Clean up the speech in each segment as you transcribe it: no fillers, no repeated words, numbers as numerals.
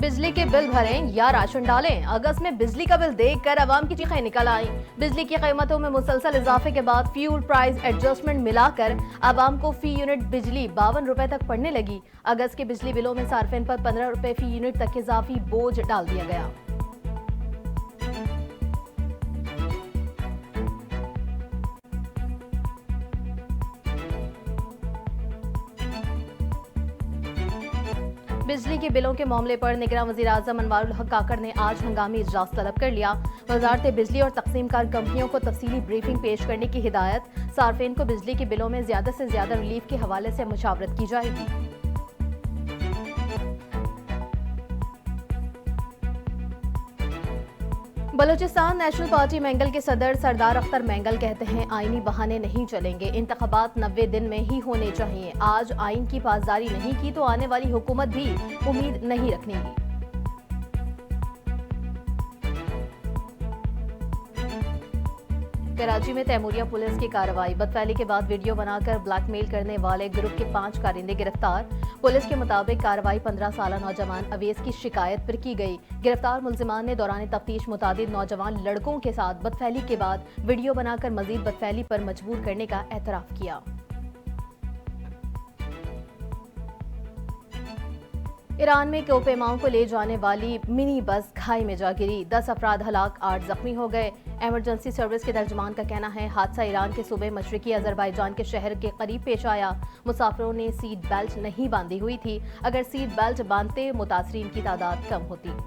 बिजली के बिल भरें या राशन डालें, अगस्त में बिजली का बिल देखकर आवाम की चीखें निकल आईं। बिजली की कीमतों में मुसलसल इजाफे के बाद फ्यूल प्राइस एडजस्टमेंट मिलाकर आवाम को फी यूनिट बिजली 52 रुपए तक पड़ने लगी। अगस्त के बिजली बिलों में सार्फिन पर 15 रुपए फी यूनिट तक इजाफी बोझ डाल दिया गया। बिजली के बिलों के मामले पर निगरान वज़ीर-ए-आज़म अनवारुल हक काकड़ ने आज हंगामी इजलास तलब कर लिया। वजारत बिजली और तक़सीमकार कंपनियों को तफसीली ब्रीफिंग पेश करने की हिदायत। सार्फिन को बिजली के बिलों में ज्यादा से ज्यादा रिलीफ के हवाले से मुशावरत की जाएगी। बलूचिस्तान नेशनल पार्टी मैंगल के सदर सरदार अख्तर मैंगल कहते हैं आईनी बहाने नहीं चलेंगे, इंतखाबात 90 दिन में ही होने चाहिए। आज आइन की पासदारी नहीं की तो आने वाली हुकूमत भी उम्मीद नहीं रखेगी। कराची में तैमूरिया पुलिस की कार्रवाई। बदफैली के बाद वीडियो बनाकर ब्लैकमेल करने वाले ग्रुप के 5 कारिंदे गिरफ्तार। पुलिस के मुताबिक कार्रवाई 15 साल नौजवान अवेस की शिकायत पर की गई। गिरफ्तार मुलजिमान ने दौरान तफ्तीश मुतादिद नौजवान लड़कों के साथ बदफैली के बाद वीडियो बनाकर मजीद बदफैली पर मजबूर करने का एतराफ किया। ईरान में कोपेमाओं को ले जाने वाली मिनी बस खाई में जा गिरी। 10 अफराद हलाक, 8 जख्मी हो गए। इमरजेंसी सर्विस के तर्जुमान का कहना है हादसा ईरान के सूबे मशरिकी अजरबैजान के शहर के करीब पेश आया। मुसाफिरों ने सीट बेल्ट नहीं बांधी हुई थी, अगर सीट बेल्ट बांधते मुतासरीन की तादाद कम होती।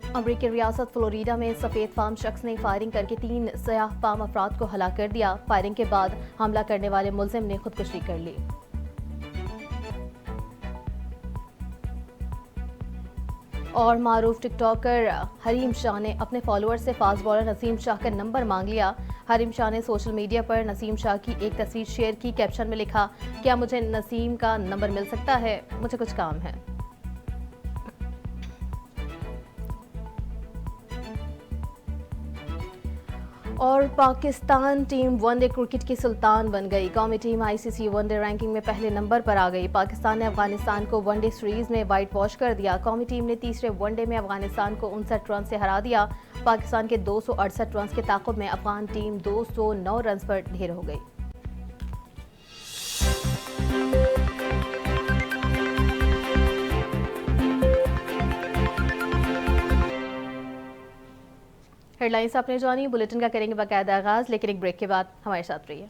अमरीकी रियासत फ्लोरिडा में सफेद फार्म शख्स ने फायरिंग करके 3 सयाह फार्म अफराद को हलाक कर दिया। फायरिंग के बाद हमला करने वाले मुलजिम ने खुदकुशी कर ली। और मारूफ टिकटॉकर हरीम शाह ने अपने फॉलोअर्स से फास्ट बॉलर नसीम शाह का नंबर मांग लिया। हरीम शाह ने सोशल मीडिया पर नसीम शाह की एक तस्वीर शेयर की। कैप्शन में लिखा, क्या मुझे नसीम का नंबर मिल सकता है, मुझे कुछ काम है। और पाकिस्तान टीम वनडे क्रिकेट की सुल्तान बन गई। कौमी टीम आईसीसी वनडे रैंकिंग में पहले नंबर पर आ गई। पाकिस्तान ने अफगानिस्तान को वनडे सीरीज में वाइट वॉश कर दिया। कौमी टीम ने तीसरे वनडे में अफगानिस्तान को 59 रन से हरा दिया। पाकिस्तान के 268 रन के ताक़ुब में अफगान टीम 209 रन पर ढेर हो गई। हेडलाइंस आपने जानी, बुलेटिन का करेंगे बाकायदा आगाज, लेकिन एक ब्रेक के बाद हमारे साथ रहिए।